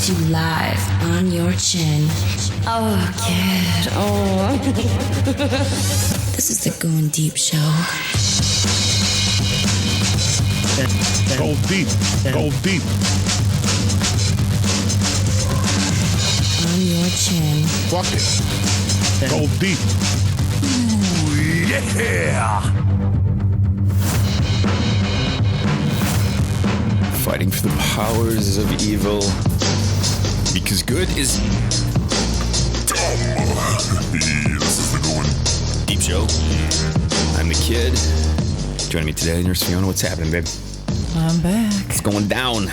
to you live on your chin. Oh, kid. Oh. This is the Goin Deep Show. Go deep. Go deep. On your chin. Fuck it. Go deep. Ooh, yeah. Fighting for the powers of evil. Because good is dumb. This is the Goin Deep Show. I'm the kid. Joining me today, Nurse Fiona. What's happening, babe? I'm back. It's going down.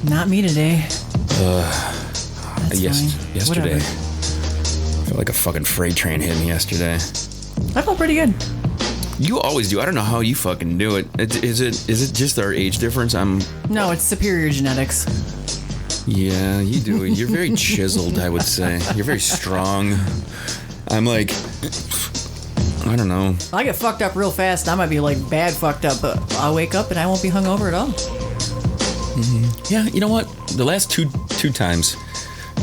Not me today. Yesterday. Whatever. I felt like a fucking freight train hit me yesterday. I felt pretty good. You always do. I don't know how you fucking do it. Is it just our age difference? No, it's superior genetics. Yeah, you do. You're very chiseled, I would say. You're very strong. I'm like, I don't know. I get fucked up real fast. I might be like bad fucked up, but I'll wake up and I won't be hungover at all. Mm-hmm. Yeah, you know what? The last two times. I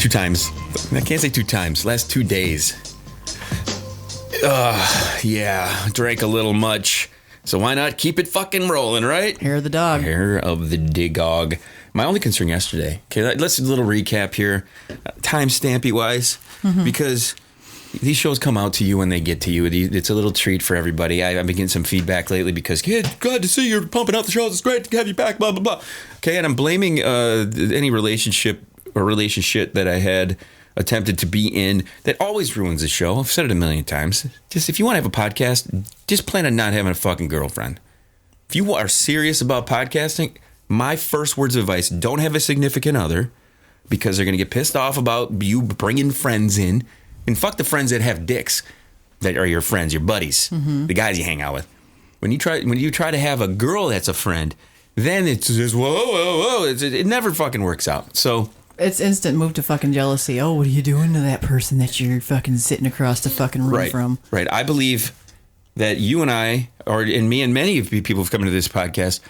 can't say 2 times. Last 2 days. Yeah, drank a little much. So why not keep it fucking rolling, right? Hair of the dog. Hair of the dog. My only concern yesterday. Okay, let's do a little recap here, timestampy wise, because these shows come out to you when they get to you. It's a little treat for everybody. I've been getting some feedback lately because, kid, glad to see you're pumping out the shows. It's great to have you back. Blah blah blah. Okay, and I'm blaming any relationship that I had attempted to be in that always ruins the show. I've said it a million times. Just if you want to have a podcast, just plan on not having a fucking girlfriend. If you are serious about podcasting, my first words of advice, don't have a significant other because they're going to get pissed off about you bringing friends in. And fuck the friends that have dicks that are your friends, your buddies, the guys you hang out with. When you try to have a girl that's a friend, then it's just, whoa. It never fucking works out. So it's instant move to fucking jealousy. Oh, what are you doing to that person that you're fucking sitting across the fucking room from? Right. I believe that you and I, and me and many of the people who've come into this podcast,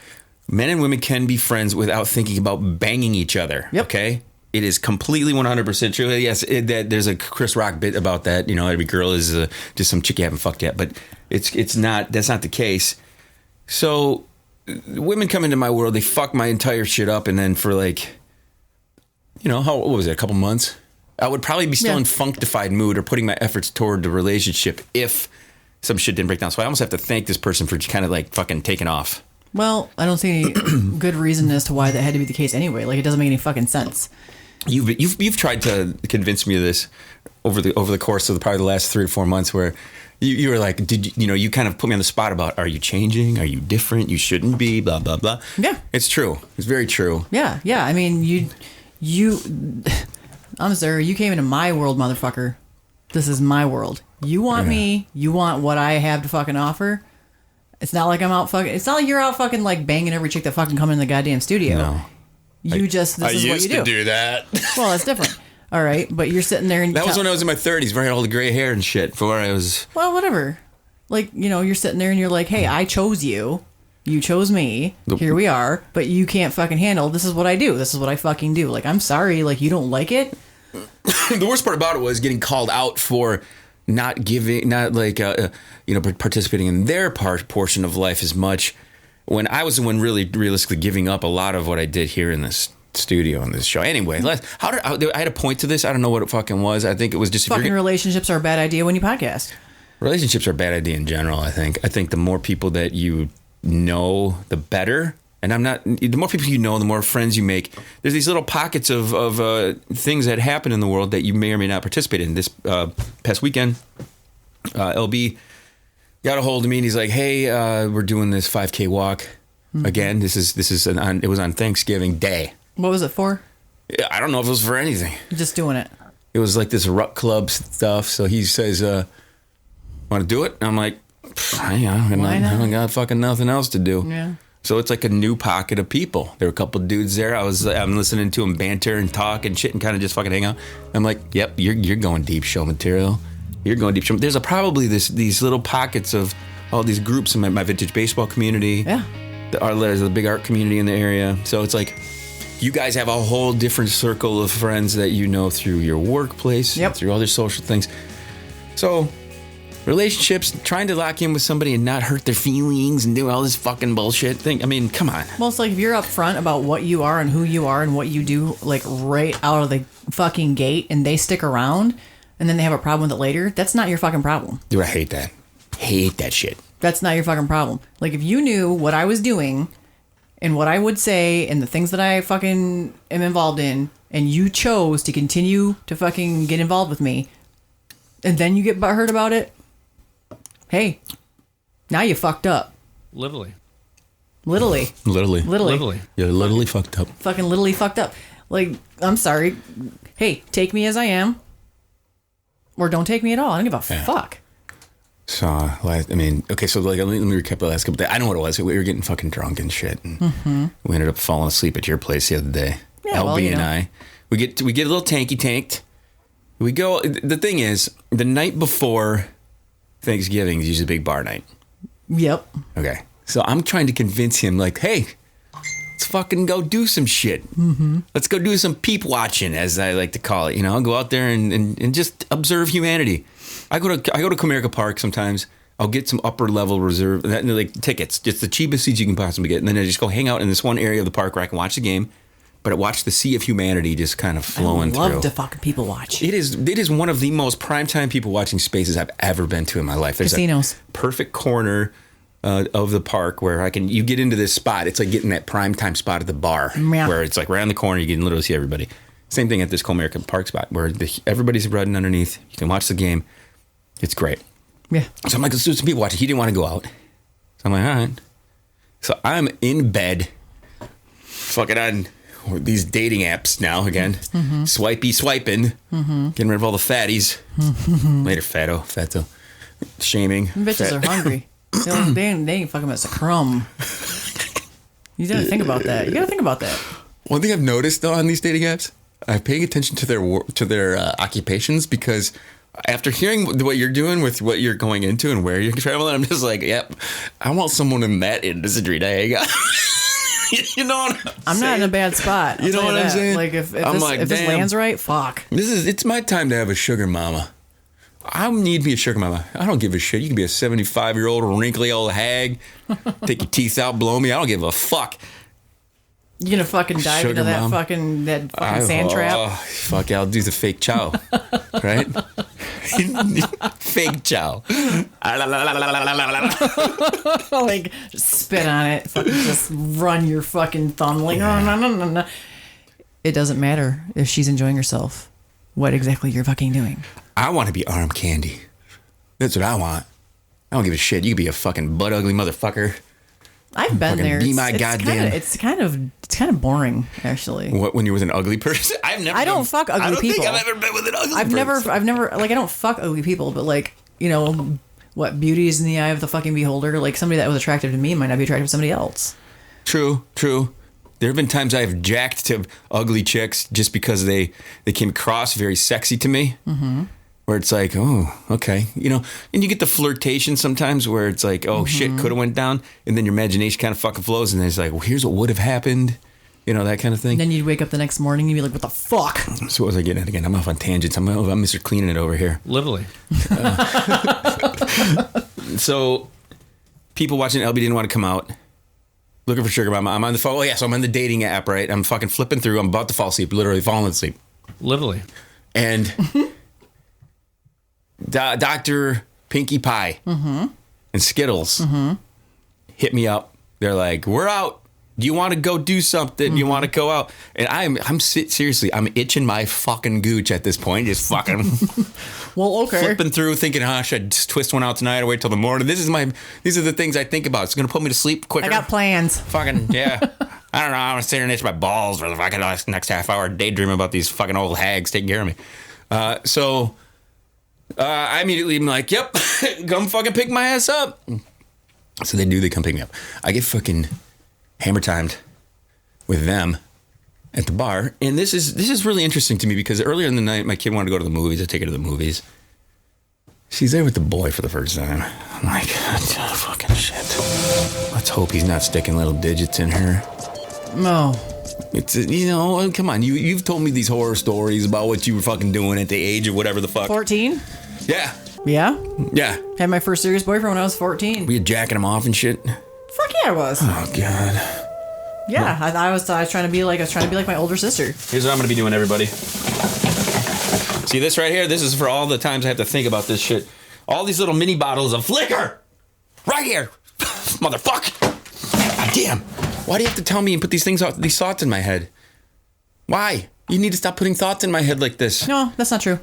men and women can be friends without thinking about banging each other. Yep. Okay? It is completely 100% true. Yes, there's a Chris Rock bit about that. You know, every girl is just some chick you haven't fucked yet. But it's not. That's not the case. So women come into my world, they fuck my entire shit up, and then for like, you know, what was it, a couple months? I would probably be still in functified mood or putting my efforts toward the relationship if some shit didn't break down. So I almost have to thank this person for kind of like fucking taking off. Well, I don't see any good reason as to why that had to be the case anyway. Like, it doesn't make any fucking sense. You've tried to convince me of this over the course of probably the last 3 or 4 months, where you were like, you kind of put me on the spot about, are you changing? Are you different? You shouldn't be. Blah blah blah. Yeah, it's true. It's very true. Yeah. I mean, I'm sorry. You came into my world, motherfucker. This is my world. You want me. You want what I have to fucking offer. It's not like I'm out fucking. It's not like you're out fucking like banging every chick that fucking come in the goddamn studio. No. This is what you do. I used to do that. Well, that's different. All right, but you're sitting there and... That was when I was in my 30s, where I had all the gray hair and shit, before I was... Well, whatever. Like, you know, you're sitting there and you're like, hey, I chose you. You chose me. Here we are. But you can't fucking handle, this is what I do. This is what I fucking do. Like, I'm sorry. Like, you don't like it? The worst part about it was getting called out for not participating in their portion of life as much, when I was the one really realistically giving up a lot of what I did here in this studio on this show. Anyway, I had a point to this. I don't know what it fucking was. I think it was just... Fucking relationships are a bad idea when you podcast. Relationships are a bad idea in general, I think. I think the more people that you know, the better. And the more people you know, the more friends you make. There's these little pockets of things that happen in the world that you may or may not participate in. This past weekend, LB got a hold of me and he's like, hey, we're doing this 5K walk again. It was on Thanksgiving Day. What was it for? I don't know if it was for anything. Just doing it. It was like this Ruck Club stuff. So he says, want to do it? And I'm like, I haven't got fucking nothing else to do. Yeah. So it's like a new pocket of people. There were a couple of dudes there. I'm listening to them banter and talk and shit and kind of just fucking hang out. I'm like, yep, you're going deep show material. You're going deep show. There's probably these little pockets of all these groups in my vintage baseball community. Yeah. There's a big art community in the area. So it's like, You guys have a whole different circle of friends that you know through your workplace, through other social things. So, relationships, trying to lock in with somebody and not hurt their feelings and do all this fucking bullshit thing. I mean, come on. Well, it's like if you're upfront about what you are and who you are and what you do, like right out of the fucking gate, and they stick around and then they have a problem with it later, that's not your fucking problem. Dude, I hate that. Hate that shit. That's not your fucking problem. Like, if you knew what I was doing and what I would say and the things that I fucking am involved in, and you chose to continue to fucking get involved with me, and then you get butthurt about it, hey, now you fucked up. Literally. You're literally fucked up. Fucking literally fucked up. Like, I'm sorry. Hey, take me as I am, or don't take me at all. I don't give a fuck. So, I mean, okay, so like, let me recap the last couple days. I know what it was. We were getting fucking drunk and shit, and we ended up falling asleep at your place the other day. Yeah, LB and I, we get a little tanked. We go. The thing is, the night before Thanksgiving is usually a big bar night. Yep. Okay, so I'm trying to convince him, like, hey, let's fucking go do some shit. Let's go do some peep watching, as I like to call it. You know, go out there and just observe humanity. I go to Comerica Park sometimes. I'll get some upper level reserve, like tickets, just the cheapest seats you can possibly get, and then I just go hang out in this one area of the park where I can watch the game, but I watch the sea of humanity just kind of flowing through. I love to fucking people watch. It is one of the most primetime people watching spaces I've ever been to in my life. There's casinos. A perfect corner of the park where you get into this spot. It's like getting that primetime spot at the bar, where it's like right on the corner. You can literally see everybody. Same thing at this Comerica Park spot where everybody's running underneath. You can watch the game. It's great. Yeah. So I'm like, let's do some people watching. He didn't want to go out. So I'm like, all right. So I'm in bed, fucking on these dating apps now again. Swiping. Getting rid of all the fatties. Later, fatto. Shaming. Bitches are hungry. They ain't fucking us a crumb. You gotta think about that. One thing I've noticed though on these dating apps, I'm paying attention to their occupations, because after hearing what you're doing with what you're going into and where you're traveling, I'm just like, yep, I want someone in that industry to hang out. You know what I'm not in a bad spot. You know what I'm saying? Like, if this lands right, fuck. It's my time to have a sugar mama. I need me a sugar mama. I don't give a shit. You can be a 75-year-old wrinkly old hag, take your teeth out, blow me. I don't give a fuck. You gonna fucking dive Sugar into that mom. fucking sand trap? Fuck yeah, I'll do the fake chow. Right? Fake chow. Like, just spit on it. Fucking just run your fucking thumb. Like, no. It doesn't matter if she's enjoying herself. What exactly you're fucking doing. I want to be arm candy. That's what I want. I don't give a shit. You could be a fucking butt ugly motherfucker. I've been there. Be my goddamn. It's kind of boring, actually. What, when you're with an ugly person? I don't fuck ugly people. I don't think I've ever been with an ugly person. I've never like, I don't fuck ugly people, but like, you know, what, beauty is in the eye of the fucking beholder. Like, somebody that was attractive to me might not be attractive to somebody else. True. There have been times I've jacked to ugly chicks just because they came across very sexy to me. Where it's like, oh, okay. You know, and you get the flirtation sometimes where it's like, oh, shit, could have went down. And then your imagination kind of fucking flows. And then it's like, well, here's what would have happened. You know, that kind of thing. And then you'd wake up the next morning and you'd be like, what the fuck? So what was I getting at again? I'm off on tangents. I'm Mr. Cleaning it over here. Literally. So people watching LB didn't want to come out. Looking for sugar mama. I'm on the phone. Oh, yeah, so I'm on the dating app, right? I'm fucking flipping through. I'm about to fall asleep. Literally falling asleep. Literally. And Dr. Pinkie Pie and Skittles hit me up. They're like, we're out. Do you want to go do something? Do you want to go out? And I'm seriously, I'm itching my fucking gooch at this point. Just fucking well, okay. Flipping through thinking, should I just twist one out tonight or wait till the morning? These are the things I think about. It's going to put me to sleep quicker. I got plans. Fucking, yeah. I don't know. I'm going to sit here and itch my balls for the fucking next half hour daydream about these fucking old hags taking care of me. So I immediately am like, yep, come fucking pick my ass up. So they come pick me up. I get fucking hammer timed with them at the bar. And this is really interesting to me because earlier in the night, my kid wanted to go to the movies. I take her to the movies. She's there with the boy for the first time. I'm like, fucking shit. Let's hope he's not sticking little digits in her. No. It's, come on. You've told me these horror stories about what you were fucking doing at the age of whatever the fuck. 14? Yeah. Yeah? Yeah. Had my first serious boyfriend when I was 14. Were you jacking him off and shit? Fuck yeah, I was. Oh, God. Yeah, I was trying to be like my older sister. Here's what I'm going to be doing, everybody. See this right here? This is for all the times I have to think about this shit. All these little mini bottles of liquor. Right here. Motherfucker. God damn. Why do you have to tell me and put these thoughts in my head? Why? You need to stop putting thoughts in my head like this. No, that's not true.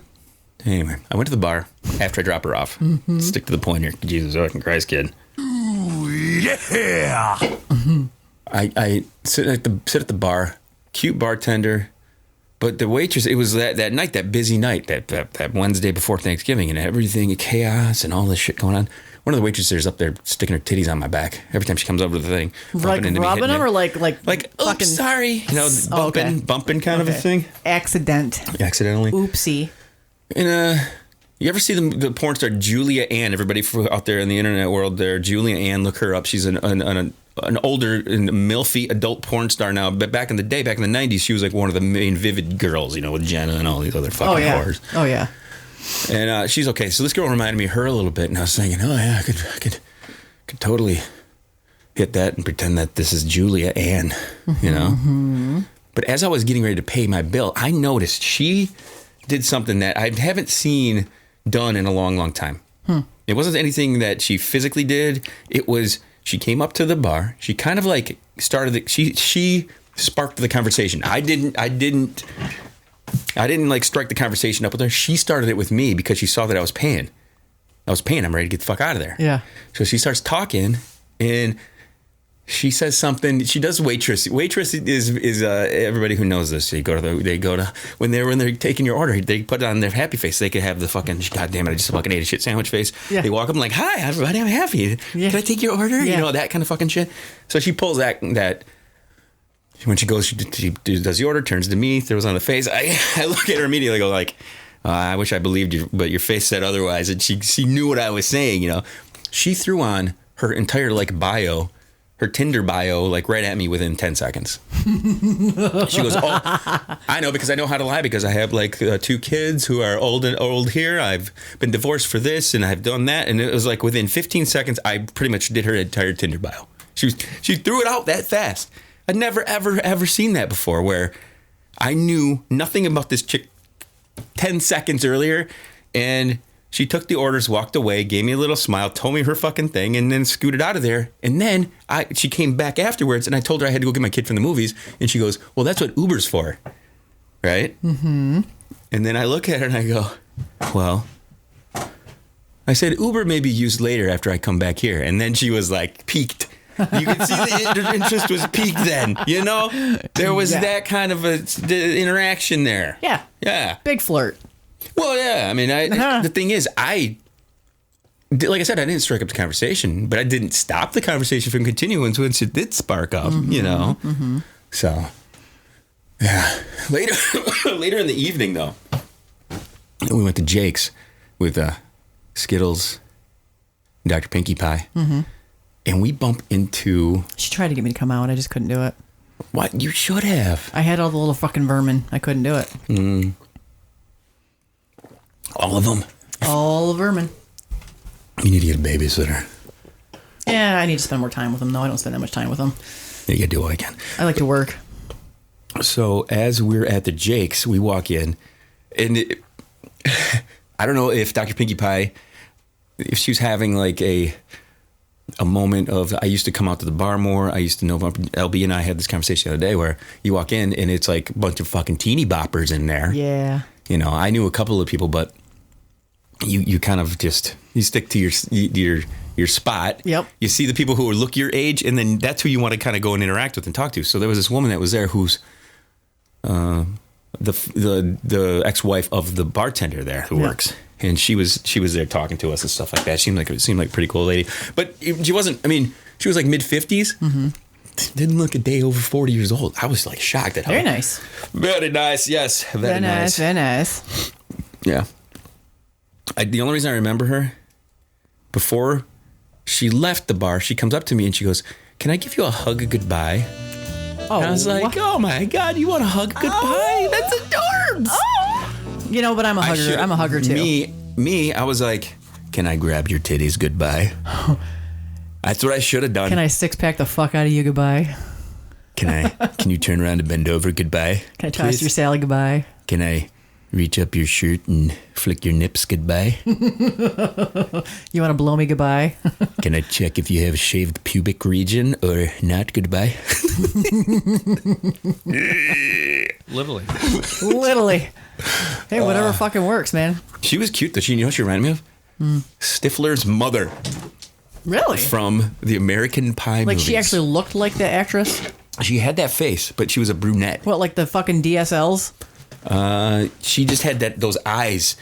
Anyway, I went to the bar after I drop her off. Mm-hmm. Stick to the point here. Jesus fucking Christ, kid. Ooh, yeah. Mm-hmm. I sit at the bar, cute bartender, but the waitress, it was that night, that busy night, that Wednesday before Thanksgiving, and everything, chaos and all this shit going on. One of the waitresses up there sticking her titties on my back every time she comes over to the thing. Like rubbing them or like fucking, sorry, bumping kind of a thing. Accidentally. Oopsie. And you ever see the porn star Julia Ann? Everybody out there in the internet world, there, Julia Ann, look her up. She's an older milfy adult porn star now. But back in the day, back in the 90s, she was like one of the main Vivid girls, with Jenna and all these other fucking whores. Oh yeah. And she's okay. So this girl reminded me of her a little bit, and I was thinking, oh yeah, I could totally hit that and pretend that this is Julia Ann, Mm-hmm. But as I was getting ready to pay my bill, I noticed she did something that I haven't seen done in a long, long time. It wasn't anything that she physically did. It was she came up to the bar. She kind of like started. She sparked the conversation. I didn't like strike the conversation up with her. She started it with me because she saw that I was paying. I'm ready to get the fuck out of there. Yeah. So she starts talking and she says something. She does waitress. Waitress is everybody who knows this. They go to when they're taking your order. They put it on their happy face. They could have the fucking God damn it, I just fucking ate a shit sandwich face. Yeah. They walk up and like, hi everybody, I'm happy. Yeah. Can I take your order? Yeah. That kind of fucking shit. So she pulls that. When she goes, she does the order, turns to me, throws on the face. I look at her immediately, go like, I wish I believed you, but your face said otherwise. And she knew what I was saying, She threw on her entire bio, her Tinder bio, right at me within 10 seconds. She goes, oh, I know because I know how to lie because I have 2 kids who are old here. I've been divorced for this and I've done that. And it was within 15 seconds, I pretty much did her entire Tinder bio. She threw it out that fast. I'd never, ever, ever seen that before where I knew nothing about this chick 10 seconds earlier. And she took the orders, walked away, gave me a little smile, told me her fucking thing, and then scooted out of there. And then she came back afterwards, and I told her I had to go get my kid from the movies. And she goes, well, that's what Uber's for. Right? Mm-hmm. And then I look at her and I go, well, I said, Uber may be used later after I come back here. And then she was piqued. You could see the interest was piqued then, There was that kind of the interaction there. Yeah. Yeah. Big flirt. Well, yeah. I mean, the thing is, like I said, I didn't strike up the conversation, but I didn't stop the conversation from continuing once it did spark up, Mm-hmm. So, yeah. Later in the evening, though, we went to Jake's with Skittles, Dr. Pinkie Pie. Mm-hmm. And we bump into... She tried to get me to come out. I just couldn't do it. What? You should have. I had all the little fucking vermin. I couldn't do it. All of them? All the vermin. You need to get a babysitter. Yeah, I need to spend more time with them, though. I don't spend that much time with them. Yeah, you gotta do all you can. I like to work. So, as we're at the Jake's, we walk in, and I don't know if Dr. Pinkie Pie, if she was having a moment of, I used to come out to the bar more. I used to know, LB and I had this conversation the other day where you walk in and it's a bunch of fucking teeny boppers in there. Yeah. I knew a couple of people, but you kind of just, you stick to your spot. Yep. You see the people who look your age, and then that's who you want to kind of go and interact with and talk to. So there was this woman that was there who's the ex-wife of the bartender there who works. And she was there talking to us and stuff like that. Seemed like a pretty cool lady. But she wasn't, she was mid-50s. Mm-hmm. Didn't look a day over 40 years old. I was shocked at her. Very nice. Very nice, yes. Very nice. Very nice. Yeah. The only reason I remember her, before she left the bar, she comes up to me and she goes, can I give you a hug goodbye? Oh, And I was like, what? oh my God, you want to hug goodbye? Oh. That's adorbs. Oh. You know, but I'm a hugger. I'm a hugger too. Me, I was like, can I grab your titties goodbye? That's what I should have done. Can I 6-pack the fuck out of you goodbye? Can you turn around and bend over goodbye? Can I toss your Sally goodbye? Can I reach up your shirt and flick your nips goodbye? You want to blow me goodbye? Can I check if you have a shaved pubic region or not goodbye? Literally. Literally. Hey, whatever fucking works, man. She was cute though. You know what she reminded me of? Stifler's mother Really? from the American Pie Like movies. she actually looked like the actress? She had that face, but she was a brunette. What, like the fucking DSLs? She just had those eyes.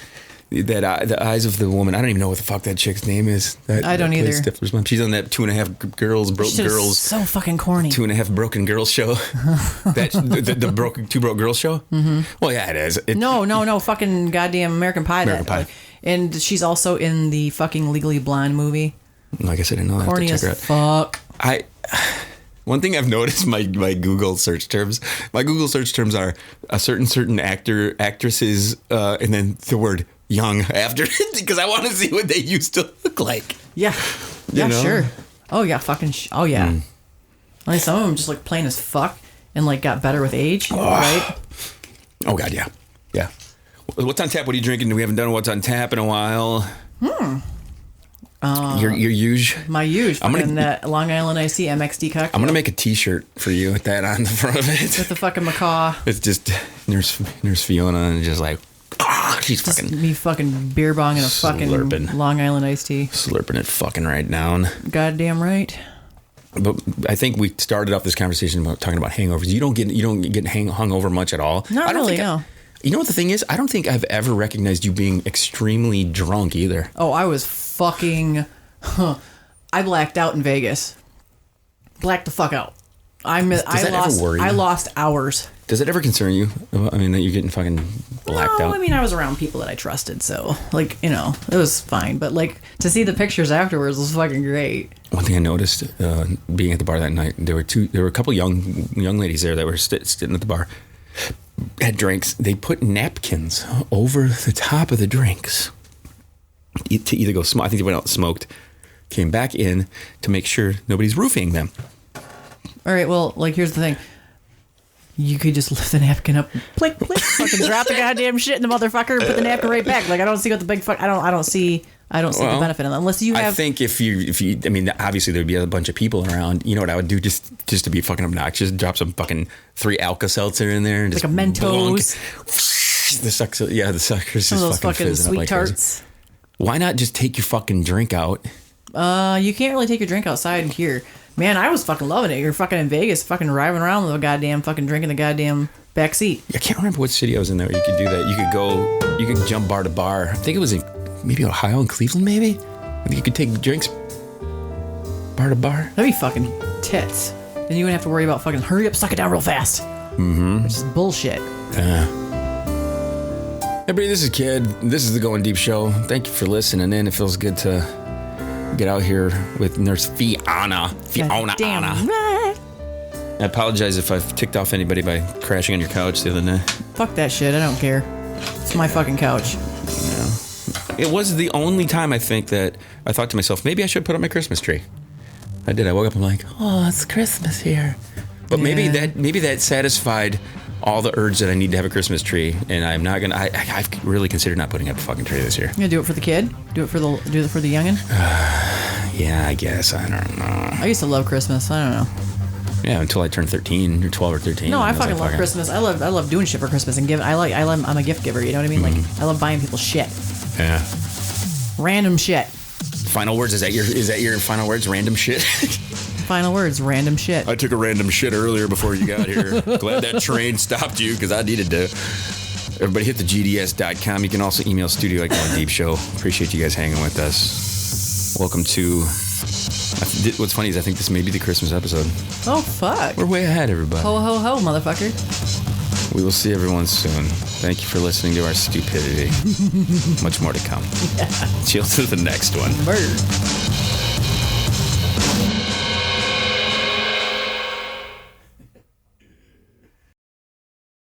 The eyes of the woman. I don't even know what the fuck that chick's name is. I don't either. Stifler's mom. She's on that 2.5 Girls, Broke Shit is Girls. so fucking corny. 2.5 Broken Girls show. the broken 2 Broke Girls show. Mm-hmm. Well, yeah, it is. No, fucking goddamn American Pie. American Pie. Like, and she's also in the fucking Legally Blonde movie. Like I said, I know. Corny I have as to check her out. fuck. One thing I've noticed my Google search terms. My Google search terms are a certain actor, actresses, and then the word young after it because I want to see what they used to look like. Yeah. You know? Sure. Oh yeah, fucking. Oh yeah. I mean, some of them just look plain as fuck and like got better with age, right? Oh God, yeah. What's on tap? What are you drinking? We haven't done what's on tap in a while. Your huge. My huge. I'm gonna- Fucking that Long Island IC MXD cocktail. I'm gonna make a T-shirt for you with that on the front of it. with the fucking macaw. It's just Nurse Fiona and just like she's Just fucking me fucking beer bong and a fucking slurping. Long Island iced tea. slurping it fucking right down. Goddamn right. But I think we started off this conversation about talking about hangovers. You don't get hungover much at all. Not I don't really, think no. You know what the thing is? I don't think I've ever recognized you being extremely drunk either. Oh, I was fucking. I blacked out in Vegas. Blacked the fuck out. I that lost. ever worry you? I lost hours. Does it ever concern you? I mean, that you're getting fucking blacked No, out. I mean, I was around people that I trusted, so like it was fine. But like to see the pictures afterwards was fucking great. One thing I noticed being at the bar that night, there were a couple young ladies there that were sitting at the bar, had drinks. They put napkins over the top of the drinks to either go smoke. I think they went out and smoked, came back in to make sure nobody's roofing them. All right, well, like here's the thing. You could just lift the napkin up, click, fucking drop the goddamn shit in the motherfucker, and put the napkin right back. Like I don't see what the big fuck. I don't see the benefit in that unless you have. I think if you, I mean, obviously there'd be a bunch of people around. You know what I would do just to be fucking obnoxious? Drop some fucking 3 Alka-Seltzer in there and like just a Mentos. The suckers Some of those just fucking fucking fizzing up sweet like crazy. tarts. Why not just take your fucking drink out? You can't really take your drink outside here. Man, I was fucking loving it. You're fucking in Vegas, fucking driving around with a goddamn fucking drinking the goddamn back seat. I can't remember what city I was in there. You could do that. You could jump bar to bar. I think it was in maybe Ohio and Cleveland, maybe. You could take drinks bar to bar. That'd be fucking tits. Then you wouldn't have to worry about fucking hurry up, suck it down real fast. Mm-hmm. Which is bullshit. Everybody, this is Kid. This is the Goin Deep Show. Thank you for listening in. It feels good to get out here with Nurse Fiona. Damn Anna. right. I apologize if I've ticked off anybody by crashing on your couch the other night. Fuck that shit. I don't care. It's my fucking couch. It was the only time I think that I thought to myself, maybe I should put up my Christmas tree. I did. I woke up and I'm like, oh, it's Christmas here. But maybe that satisfied all the urge that I need to have a Christmas tree, and I'm not gonna. I've really considered not putting up a fucking tree this year. You gonna do it for the kid? Do it for the youngin? Yeah, I guess. I don't know. I used to love Christmas. I don't know. Yeah, until I turned 13 or 12 or 13. No, I was fucking like, love Christmas. I love doing shit for Christmas and giving. I'm a gift giver. You know what I mean? Like I love buying people shit. Yeah. Random shit. Final words. Is that your final words? Random shit. Final words. Random shit. I took a random shit earlier before you got here. Glad that train stopped you because I needed to. Everybody hit the GDS.com. You can also email studio at Goin Deep Show. Appreciate you guys hanging with us. Welcome to. What's funny is I think this may be the Christmas episode. Oh fuck. We're way ahead, everybody. Ho ho ho, motherfucker. We will see everyone soon. Thank you for listening to our stupidity. Much more to come. Yeah. Cheers to the next one. Bird.